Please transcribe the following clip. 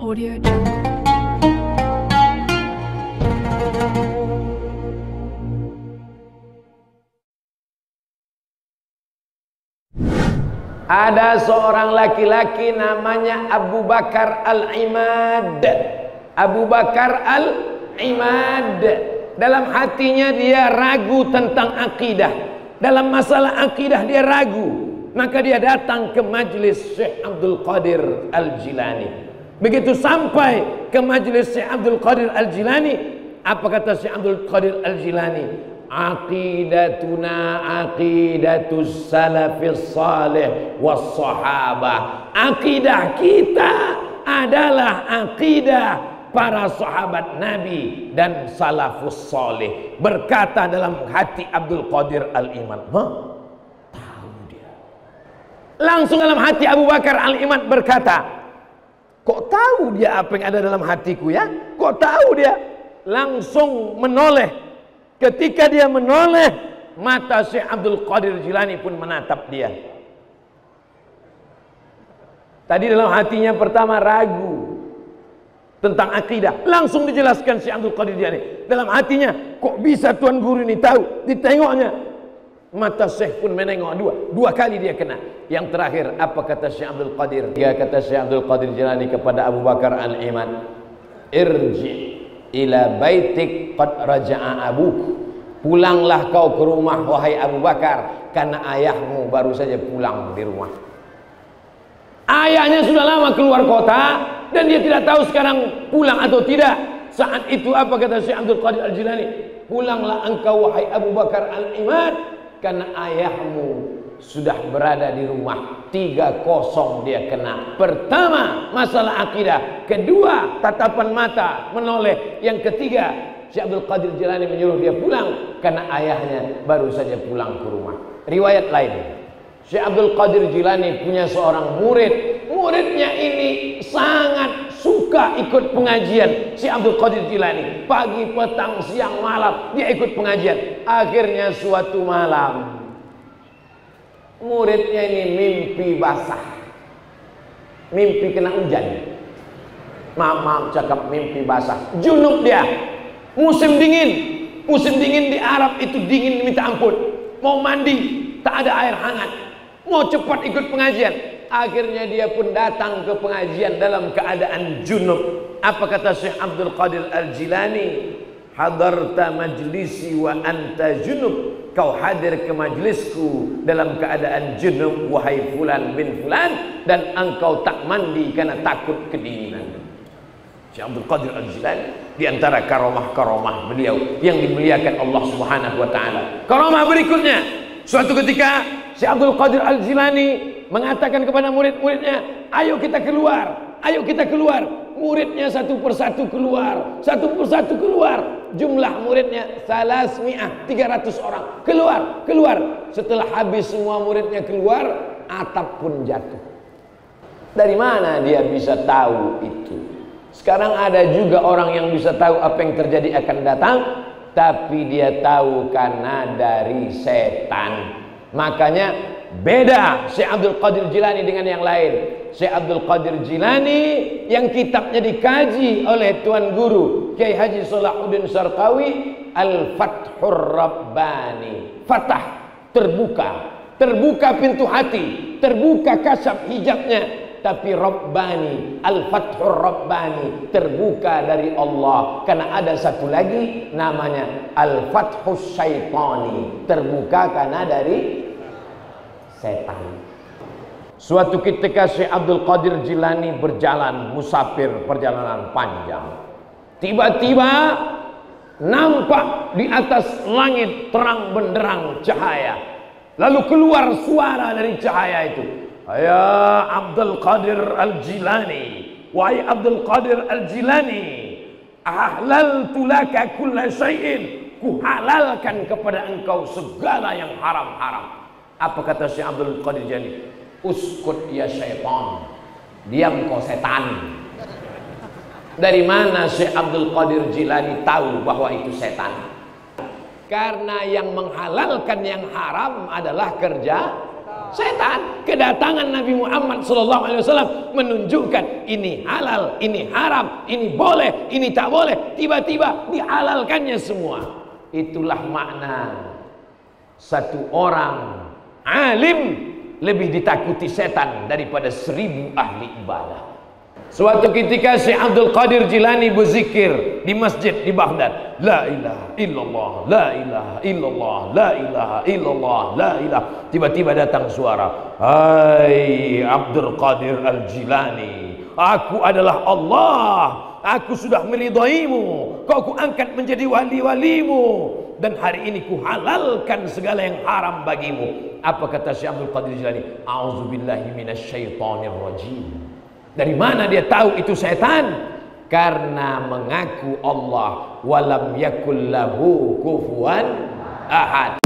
Audio Jungle. Ada seorang laki-laki namanya Abu Bakar Al-Imad. Abu Bakar Al-Imad. Dalam hatinya dia ragu tentang akidah. Dalam masalah akidah dia ragu. Maka dia datang ke majlis Syekh Abdul Qadir Al-Jilani. Begitu sampai ke majlis Syekh Abdul Qadir Al-Jilani, apa kata Syekh Abdul Qadir Al-Jilani? Aqidatuna aqidatus salafis salih was sahabah. Akidah kita adalah akidah para sahabat Nabi dan salafus salih. Berkata dalam hati Abdul Qadir Al-Imad. Tahu dia. Langsung dalam hati Abu Bakar Al-Imad berkata, kok tahu dia apa yang ada dalam hatiku ya? Kok tahu dia? Langsung menoleh. Ketika dia menoleh, mata Syekh Abdul Qadir Jilani pun menatap dia. Tadi dalam hatinya pertama ragu tentang akidah. Langsung dijelaskan Syekh Abdul Qadir Jilani. Dalam hatinya, kok bisa Tuan Guru ini tahu? Ditengoknya. Mata Syekh pun menengok dua kali dia kena. Yang terakhir, apa kata Syekh Abdul Qadir? Dia kata Syekh Abdul Qadir Jilani kepada Abu Bakar Al-Imad, irji ila baitik qad raja'a abuk. Pulanglah kau ke rumah wahai Abu Bakar, karena ayahmu baru saja pulang di rumah. Ayahnya sudah lama keluar kota dan dia tidak tahu sekarang pulang atau tidak. Saat itu apa kata Syekh Abdul Qadir Al-Jilani? Pulanglah engkau wahai Abu Bakar Al-Imad, karena ayahmu sudah berada di rumah. 3-0 dia kena. Pertama, masalah akidah. Kedua, tatapan mata menoleh. Yang ketiga, Syekh Abdul Qadir Jilani menyuruh dia pulang karena ayahnya baru saja pulang ke rumah. Riwayat lain, Syekh Abdul Qadir Jilani punya seorang murid. Muridnya ini sangat suka ikut pengajian Syekh Abdul Qadir Jilani. Pagi, petang, siang, malam dia ikut pengajian. Akhirnya suatu malam muridnya ini mimpi basah. Mimpi kena hujan. Maaf cakap mimpi basah. Junub dia. Musim dingin. Musim dingin di Arab itu dingin minta ampun. Mau mandi, tak ada air hangat. Mau cepat ikut pengajian. Akhirnya dia pun datang ke pengajian dalam keadaan junub. Apa kata Syekh Abdul Qadir Al-Jilani? Hadarta majlisi wa anta junub. Kau hadir ke majlisku dalam keadaan junub wahai fulan bin fulan, dan engkau tak mandi karena takut kedinginan. Syekh Abdul Qadir Al-Jilani di antara karamah-karamah beliau yang dimuliakan Allah Subhanahu wa taala. Karamah berikutnya, suatu ketika Syekh Abdul Qadir Al-Jilani mengatakan kepada murid-muridnya, ayo kita keluar, ayo kita keluar. Muridnya satu persatu keluar, satu persatu keluar. Jumlah muridnya 300 orang. Keluar. Setelah habis semua muridnya keluar, atap pun jatuh. Dari mana dia bisa tahu itu? Sekarang ada juga orang yang bisa tahu apa yang terjadi akan datang, tapi dia tahu karena dari setan. Makanya beda Syekh Abdul Qadir Jilani dengan yang lain. Syekh Abdul Qadir Jilani yang kitabnya dikaji oleh Tuan Guru Kiai Haji Salahuddin Sarqawi, Al-Fathur Rabbani. Fatah, terbuka pintu hati, terbuka kasab hijabnya. Tapi Rabbani, Al-Fathur Rabbani, terbuka dari Allah. Karena ada satu lagi namanya Al-Fathus Syaitani, terbuka karena dari setan. Suatu ketika Syekh Abdul Qadir Jilani berjalan musafir, perjalanan panjang. Tiba-tiba nampak di atas langit terang benderang cahaya. Lalu keluar suara dari cahaya itu. Ya Abdul Qadir Al-Jilani, wahai Abdul Qadir Al-Jilani, ahlaltu laka kulla syai'in, ku halalkan kepada engkau segala yang haram-haram. Apa kata Syekh Abdul Qadir Jilani? Uskut ya syaitan, diam kau setan. Dari mana Syekh Abdul Qadir Jilani tahu bahwa itu setan? Karena yang menghalalkan yang haram adalah kerja Setan. Kedatangan Nabi Muhammad SAW menunjukkan ini halal, ini haram, ini boleh, ini tak boleh. Tiba-tiba dihalalkannya semua. Itulah makna satu orang alim lebih ditakuti setan daripada 1000 ahli ibadah. Suatu ketika Syekh Abdul Qadir Jilani berzikir di masjid di Baghdad, la ilaha illallah, la ilaha illallah, la ilaha illallah, la ilaha. Tiba-tiba datang suara, hai Abdul Qadir Al Jilani, aku adalah Allah, aku sudah meridaimu, kau kuangkat menjadi wali-walimu, dan hari ini ku halalkan segala yang haram bagimu. Apa kata Syekh Abdul Qadir Jilani? A'udzubillahi minasyaitonir rajim. Dari mana dia tahu itu setan? Karena mengaku Allah walam yakul lahu kufuwan ahad.